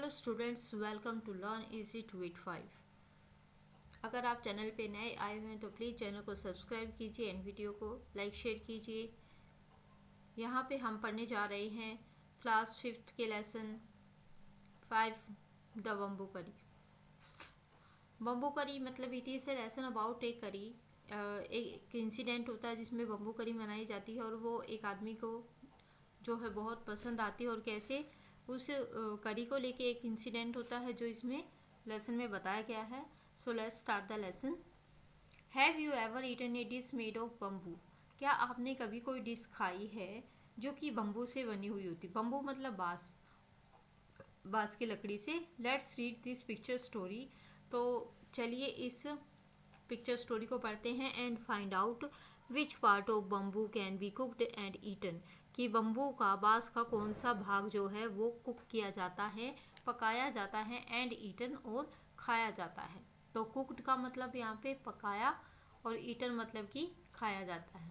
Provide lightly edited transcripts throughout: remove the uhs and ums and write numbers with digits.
Hello students, welcome to learn easy to it 5। अगर आप channel पे नए आए हुए हैं तो प्लीज़ चैनल को सब्सक्राइब कीजिए एंड वीडियो को लाइक शेयर कीजिए। यहाँ पे हम पढ़ने जा रहे हैं क्लास 5th के lesson 5 the bamboo curry. Bamboo curry मतलब it is a lesson about a curry. एक इंसिडेंट होता है जिसमें बम्बू करी बनाई जाती है और वो एक आदमी को जो है बहुत पसंद आती है और कैसे उस करी को लेके एक इंसिडेंट होता है जो इसमें लेसन में बताया गया है। So let's start the lesson. Have you ever eaten a dish made of bamboo? क्या आपने कभी कोई डिश खाई है जो कि बम्बू से बनी हुई होती? बम्बू मतलब बांस की लकड़ी से। Let's read this picture story. तो चलिए इस पिक्चर स्टोरी को पढ़ते हैं and find out which part of bamboo can be cooked and eaten. कि बम्बू का बांस का कौन सा भाग जो है वो कुक किया जाता है, पकाया जाता है, एंड ईटन और खाया जाता है। तो कुकड का मतलब यहाँ पे पकाया और ईटन मतलब कि खाया जाता है।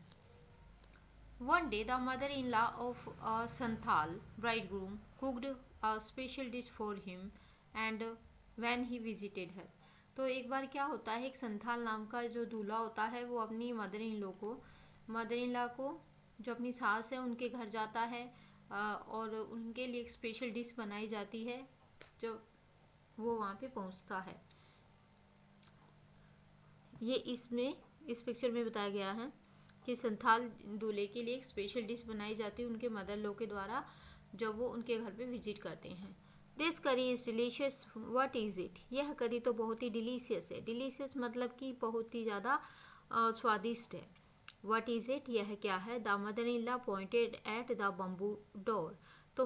One day, the mother-in-law of a Santhal bridegroom cooked a special dish for him, and when he visited her, तो एक बार क्या होता है, एक संथाल नाम का जो दूल्हा होता है वो अपनी मदर इन लॉ को जो अपनी सास है उनके घर जाता है और उनके लिए एक स्पेशल डिश बनाई जाती है जब वो वहाँ पे पहुँचता है। ये इस पिक्चर में बताया गया है कि संथाल दूल्हे के लिए एक स्पेशल डिश बनाई जाती है उनके मदर लो के द्वारा जब वो उनके घर पे विजिट करते हैं। दिस करी is delicious, what is it? यह करी तो बहुत ही डिलीशियस है। डिलीशियस मतलब कि बहुत ही ज़्यादा स्वादिष्ट है। What is it? यह क्या है? The mother in law pointed at the bamboo door. तो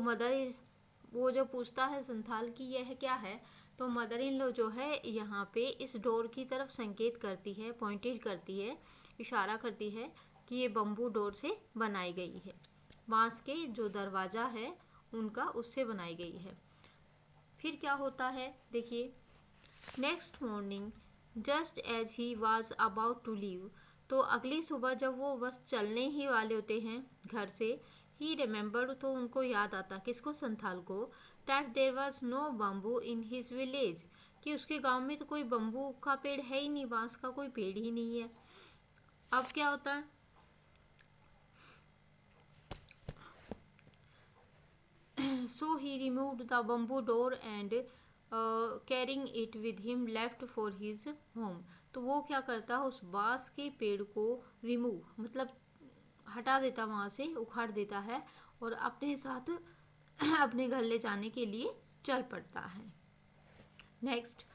वो जो पूछता है संथाल की यह क्या है, तो मदर इन लॉ जो है यहाँ पे इस डोर की तरफ संकेत करती है, पॉइंटेड करती है, इशारा करती है कि ये बम्बू डोर से बनाई गई है। बांस के जो दरवाज़ा है उनका उससे बनाई गई है। फिर क्या होता है देखिए, next morning just as he was about to leave, तो अगली सुबह जब वो बस चलने ही वाले होते हैं घर से, ही रिमेंबर्ड, तो उनको याद आता, किसको? संथाल को, that there was no bamboo in his village, कि उसके गांव में तो कोई बम्बू का पेड़ है ही नहीं, बांस का कोई पेड़ ही नहीं है। अब क्या होता है, so he removed the bamboo door and carrying it with him left for his home. तो वो क्या करता है, उस बांस के पेड़ को रिमूव मतलब हटा देता, वहाँ से उखाड़ देता है और अपने साथ अपने घर ले जाने के लिए चल पड़ता है। नेक्स्ट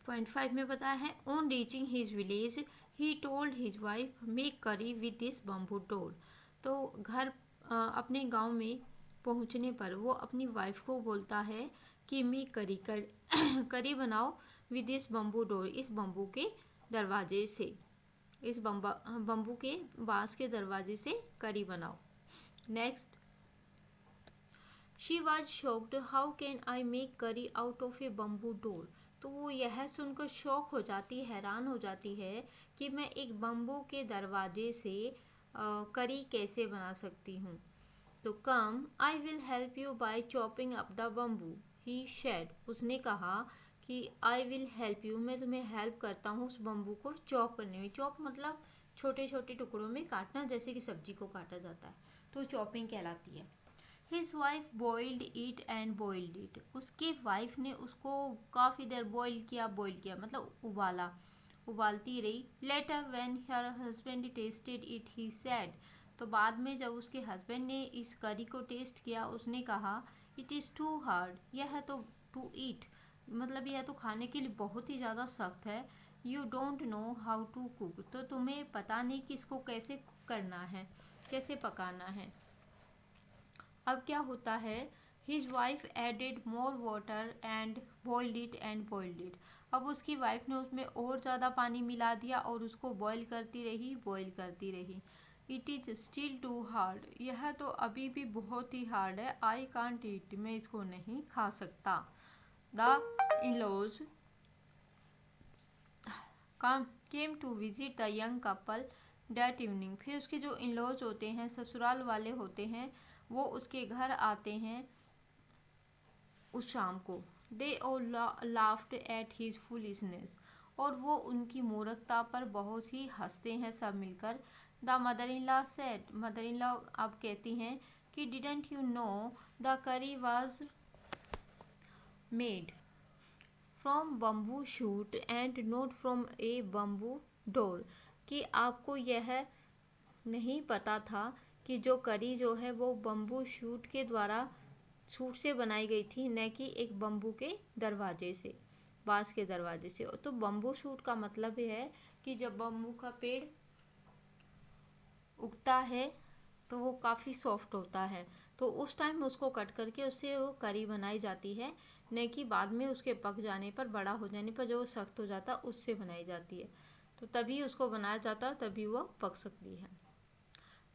पॉइंट 5 में बताया है, on reaching his village he told his wife make करी विद दिस बम्बू डोर। तो घर अपने गांव में पहुंचने पर वो अपनी वाइफ को बोलता है कि मेक करी बनाओ विद दिस बम्बू डोर, इस बम्बू के दरवाजे से, इस बम्बू के बांस के दरवाजे से करी बनाओ। Next, she was shocked, how can I make curry out of a bamboo door. तो वो यह सुनकर शौक हो जाती, हैरान हो जाती है कि मैं एक बम्बू के दरवाजे से करी कैसे बना सकती हूँ। तो come I will help you by chopping up the bamboo, he said, उसने कहा कि आई विल हेल्प यू, मैं तुम्हें हेल्प करता हूँ उस बम्बू को चॉप करने में। चॉप मतलब छोटे छोटे टुकड़ों में काटना, जैसे कि सब्जी को काटा जाता है, तो चॉपिंग कहलाती है। His wife boiled it and boiled it, उसकी वाइफ ने उसको काफ़ी देर बॉइल किया मतलब उबालती रही। Letter when her husband tested it he said, तो बाद में जब उसके हस्बैंड ने इस करी को टेस्ट किया उसने कहा, इट इज़ टू हार्ड, यह तो टू ईट मतलब यह तो खाने के लिए बहुत ही ज़्यादा सख्त है। You don't know how to cook, तो तुम्हें पता नहीं कि इसको कैसे कुक करना है, कैसे पकाना है। अब क्या होता है, his wife added more water and boiled it. अब उसकी वाइफ ने उसमें और ज़्यादा पानी मिला दिया और उसको बॉईल करती रही। It is still too hard, यह तो अभी भी बहुत ही हार्ड है। आई कांट ईट, मैं इसको नहीं खा सकता। The in-laws came to visit the young couple that evening, फिर उसके जो इन-लॉज होते हैं, ससुराल वाले होते हैं, वो उसके घर आते हैं उस शाम को। They all laughed at his foolishness, और वो उनकी मूर्खता पर बहुत ही हंसते हैं सब मिलकर। The mother in law said, mother in law अब कहती हैं कि डिडंट यू नो द करी was made from bamboo shoot and not from A bamboo door, कि आपको यह नहीं पता था कि जो करी जो है वो बम्बू शूट से बनाई गई थी, न कि एक बम्बू के दरवाजे से, बांस के दरवाजे से। तो बम्बू शूट का मतलब ये है कि जब बम्बू का पेड़ उगता है तो वो काफ़ी सॉफ्ट होता है, तो उस टाइम उसको कट करके उससे वो करी बनाई जाती है, न कि बाद में उसके पक जाने पर, बड़ा हो जाने पर जो सख्त हो जाता है उससे बनाई जाती है। तो तभी उसको बनाया जाता है, तभी वो पक सकती है।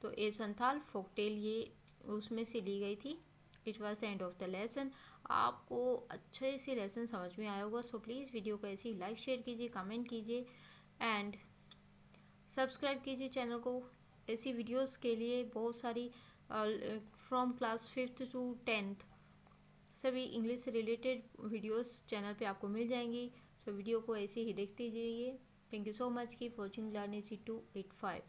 तो ए संथाल फोकटेल ये उसमें से ली गई थी। It was the end of the lesson. आपको अच्छे से लेसन समझ में आया होगा। सो प्लीज़ वीडियो को ऐसे ही लाइक शेयर कीजिए, कमेंट कीजिए एंड सब्सक्राइब कीजिए चैनल को। ऐसी वीडियोस के लिए बहुत सारी from class 5th to 10th सभी इंग्लिश से रिलेटेड वीडियोस चैनल पे आपको मिल जाएंगी। सो वीडियो को ऐसे ही देखते जाइए। Thank you so much keep watching learn easy 285।